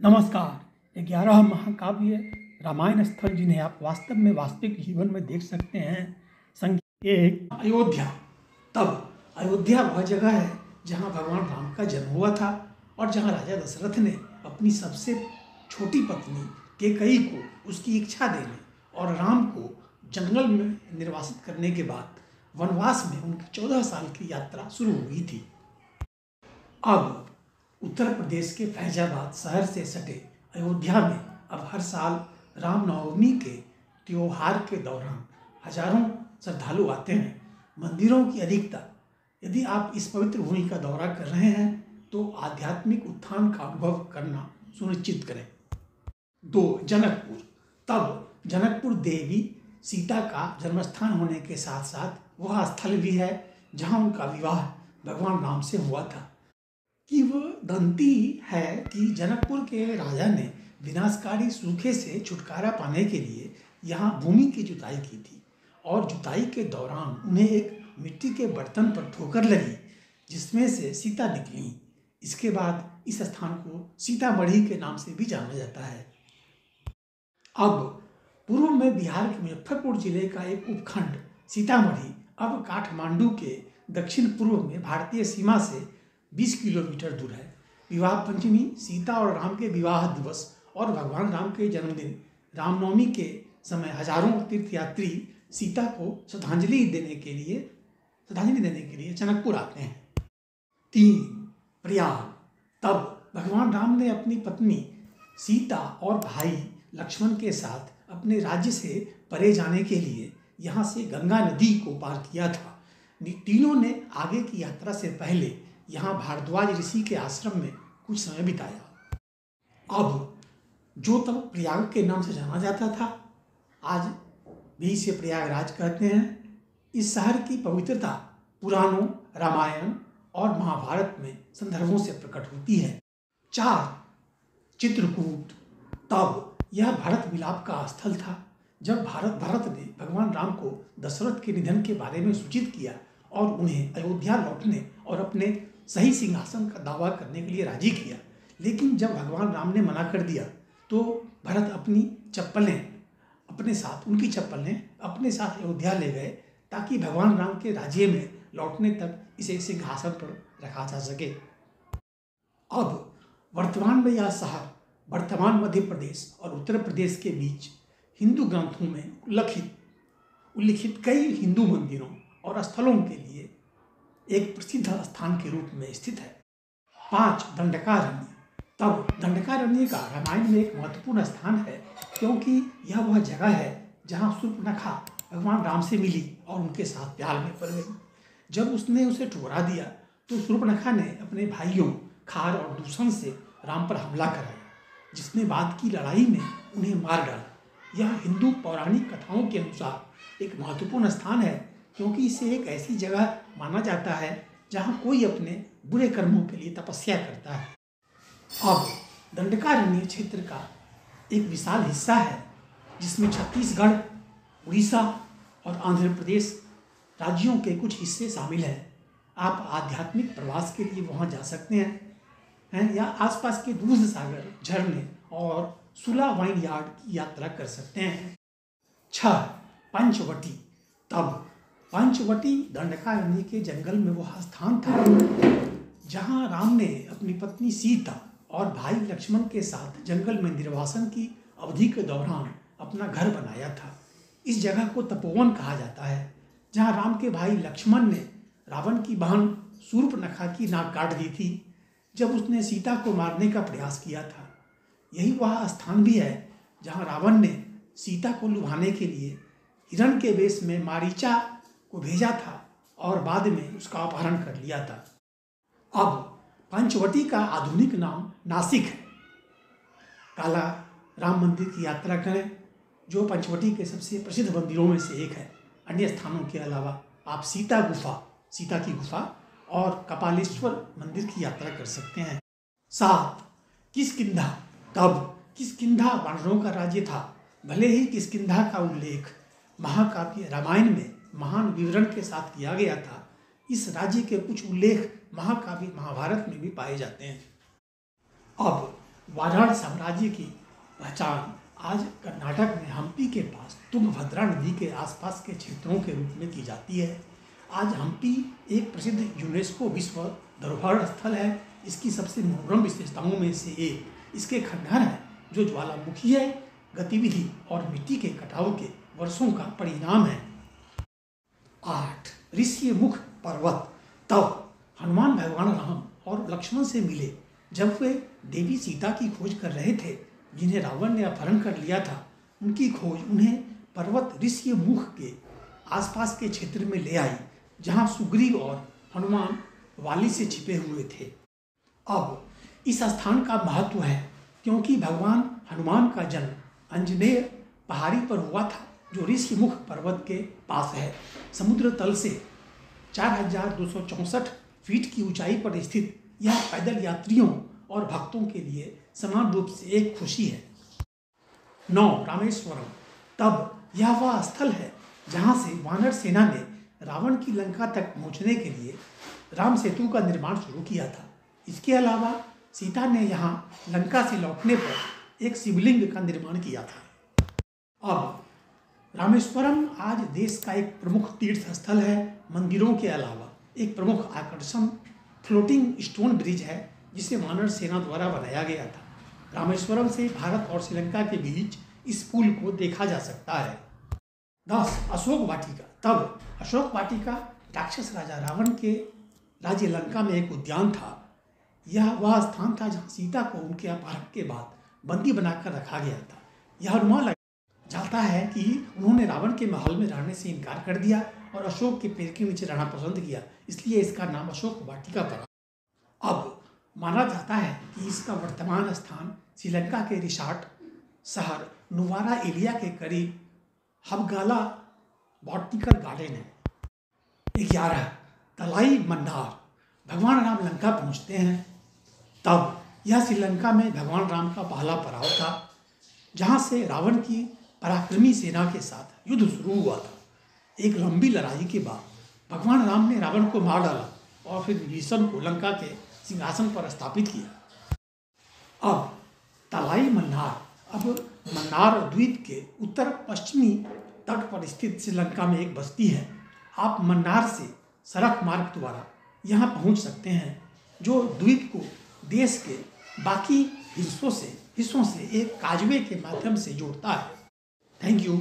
नमस्कार। 11 महाकाव्य रामायण स्थल जिन्हें आप वास्तव में वास्तविक जीवन में देख सकते हैं। संख्या 1 अयोध्या। तब अयोध्या वह जगह है जहाँ भगवान राम का जन्म हुआ था और जहाँ राजा दशरथ ने अपनी सबसे छोटी पत्नी कैकेयी को उसकी इच्छा देने और राम को जंगल में निर्वासित करने के बाद वनवास में उनकी 14 साल की यात्रा शुरू हुई थी। अब उत्तर प्रदेश के फैजाबाद शहर से सटे अयोध्या में अब हर साल रामनवमी के त्योहार के दौरान हजारों श्रद्धालु आते हैं। मंदिरों की अधिकता, यदि आप इस पवित्र भूमि का दौरा कर रहे हैं तो आध्यात्मिक उत्थान का अनुभव करना सुनिश्चित करें। 2 जनकपुर। तब जनकपुर देवी सीता का जन्मस्थान होने के साथ साथ वह स्थल भी है जहाँ उनका विवाह भगवान राम से हुआ था। कि वह दंती है कि जनकपुर के राजा ने विनाशकारी सूखे से छुटकारा पाने के लिए यहाँ भूमि की जुताई की थी और जुताई के दौरान उन्हें एक मिट्टी के बर्तन पर ठोकर लगी जिसमें से सीता निकली। इसके बाद इस स्थान को सीतामढ़ी के नाम से भी जाना जाता है। अब पूर्व में बिहार के मुजफ्फरपुर जिले का एक उपखंड सीतामढ़ी अब काठमांडू के दक्षिण पूर्व में भारतीय सीमा से 20 किलोमीटर दूर है। विवाह पंचमी, सीता और राम के विवाह दिवस और भगवान राम के जन्मदिन रामनवमी के समय हजारों तीर्थयात्री सीता को श्रद्धांजलि देने के लिए जनकपुर आते हैं। 3 प्रयाग। तब भगवान राम ने अपनी पत्नी सीता और भाई लक्ष्मण के साथ अपने राज्य से परे जाने के लिए यहाँ से गंगा नदी को पार किया था। तीनों ने आगे की यात्रा से पहले यहाँ भारद्वाज ऋषि के आश्रम में कुछ समय बिताया। अब जो तब प्रयाग के नाम से जाना जाता था, आज भी इसे प्रयागराज कहते हैं। इस शहर की पवित्रता पुराणों, रामायण और महाभारत में संदर्भों से प्रकट होती है। 4 चित्रकूट। तब यह भरत मिलाप का स्थल था। जब भरत ने भगवान राम को दशरथ के निधन के बारे में सूचित किया और उन्हें अयोध्या लौटने और अपने सही सिंहासन का दावा करने के लिए राजी किया, लेकिन जब भगवान राम ने मना कर दिया तो भरत उनकी चप्पलें अपने साथ अयोध्या ले गए ताकि भगवान राम के राज्य में लौटने तक इसे सिंहासन पर रखा जा सके। अब वर्तमान में यह शहर वर्तमान मध्य प्रदेश और उत्तर प्रदेश के बीच हिंदू ग्रंथों में उल्लिखित कई हिंदू मंदिरों और स्थलों के लिए एक प्रसिद्ध स्थान के रूप में स्थित है। 5 दंडकारण्य। तब दंडकारण्य का रामायण में एक महत्वपूर्ण स्थान है क्योंकि यह वह जगह है जहाँ शूर्पणखा भगवान राम से मिली और उनके साथ प्यार में पड़ गई। जब उसने उसे ठुकरा दिया तो शूर्पणखा ने अपने भाइयों खार और दूषण से राम पर हमला कराया, जिसने बाद की लड़ाई में उन्हें मार डाला। यह हिंदू पौराणिक कथाओं के अनुसार एक महत्वपूर्ण स्थान है क्योंकि इसे एक ऐसी जगह माना जाता है जहाँ कोई अपने बुरे कर्मों के लिए तपस्या करता है। अब दंडकारण्य क्षेत्र का एक विशाल हिस्सा है जिसमें छत्तीसगढ़, उड़ीसा और आंध्र प्रदेश राज्यों के कुछ हिस्से शामिल हैं। आप आध्यात्मिक प्रवास के लिए वहाँ जा सकते हैं या आसपास के दूध सागर, झरने और सुला वाइन यार्ड की यात्रा कर सकते हैं। 6 पंचवटी। तब पंचवटी दंडकारण्य के जंगल में वह स्थान था जहाँ राम ने अपनी पत्नी सीता और भाई लक्ष्मण के साथ जंगल में निर्वासन की अवधि के दौरान अपना घर बनाया था। इस जगह को तपोवन कहा जाता है जहाँ राम के भाई लक्ष्मण ने रावण की बहन शूर्पणखा की नाक काट दी थी जब उसने सीता को मारने का प्रयास किया था। यही वह स्थान भी है जहाँ रावण ने सीता को लुभाने के लिए हिरण के वेश में मारीचा को भेजा था और बाद में उसका अपहरण कर लिया था। अब पंचवटी का आधुनिक नाम नासिक है। काला राम मंदिर की यात्रा करें जो पंचवटी के सबसे प्रसिद्ध मंदिरों में से एक है। अन्य स्थानों के अलावा आप सीता की गुफा और कपालेश्वर मंदिर की यात्रा कर सकते हैं। 7 किष्किंधा। तब किष्किंधा वानरों का राज्य था। भले ही किष्किंधा का उल्लेख महाकाव्य रामायण में महान विवरण के साथ किया गया था, इस राज्य के कुछ उल्लेख महाकाव्य महाभारत में भी पाए जाते हैं। अब वाराण साम्राज्य की पहचान आज कर्नाटक में हम्पी के पास तुंगभद्रा नदी के आसपास के क्षेत्रों के रूप में की जाती है। आज हम्पी एक प्रसिद्ध यूनेस्को विश्व धरोहर स्थल है। इसकी सबसे मनोरम विशेषताओं में से एक इसके खंडहर है, जो ज्वालामुखीय गतिविधि और मिट्टी के कटाव के वर्षों का परिणाम है। 8 ऋषिमुख पर्वत। तब हनुमान भगवान राम और लक्ष्मण से मिले जब वे देवी सीता की खोज कर रहे थे, जिन्हें रावण ने अपहरण कर लिया था। उनकी खोज उन्हें पर्वत ऋषिमुख के आसपास के क्षेत्र में ले आई, जहां सुग्रीव और हनुमान वाली से छिपे हुए थे। अब इस स्थान का महत्व है क्योंकि भगवान हनुमान का जन्म अंजनेय पहाड़ी पर हुआ था, जो ऋषिमुख पर्वत के पास है। समुद्र तल से 4264 फीट की ऊंचाई पर स्थित यह पैदल यात्रियों और भक्तों के लिए समान रूप से एक खुशी है। 9 रामेश्वरम। तब यह वह स्थल है जहां से वानर सेना ने रावण की लंका तक पहुंचने के लिए राम सेतु का निर्माण शुरू किया था। इसके अलावा सीता ने यहाँ लंका से लौटने पर एक शिवलिंग का निर्माण किया था। अब रामेश्वरम आज देश का एक प्रमुख तीर्थ स्थल है। मंदिरों के अलावा एक प्रमुख आकर्षण फ्लोटिंग स्टोन ब्रिज है, जिसे वानर सेना द्वारा बनाया गया था। रामेश्वरम से भारत और श्रीलंका के बीच इस पुल को देखा जा सकता है। 10 अशोक वाटिका। तब अशोक वाटिका राक्षस राजा रावण के राज्य लंका में एक उद्यान था। यह वह स्थान था जहाँ सीता को उनके अपहरण के बाद बंदी बनाकर रखा गया था। यह अनुमान जाता है कि उन्होंने रावण के महल में रहने से इनकार कर दिया और अशोक के पेड़ के नीचे रहना पसंद किया, इसलिए इसका नाम अशोक वाटिका पड़ा। अब माना जाता है कि इसका वर्तमान स्थान श्रीलंका के रिसॉर्ट शहर नुवारा एलिया के करीब हबगाला बॉटनिकल गार्डन है। 11 तलाई मन्नार। भगवान राम लंका पहुंचते हैं। तब यह श्रीलंका में भगवान राम का पहला पड़ाव था, जहां से रावण की पराक्रमी सेना के साथ युद्ध शुरू हुआ था। एक लंबी लड़ाई के बाद भगवान राम ने रावण को मार डाला और फिर विभीषण को लंका के सिंहासन पर स्थापित किया। अब तलाई मन्नार। अब मन्नार द्वीप के उत्तर पश्चिमी तट पर स्थित श्रीलंका में एक बस्ती है। आप मन्नार से सड़क मार्ग द्वारा यहाँ पहुँच सकते हैं, जो द्वीप को देश के बाकी हिस्सों से एक काजवे के माध्यम से जोड़ता है। Thank you.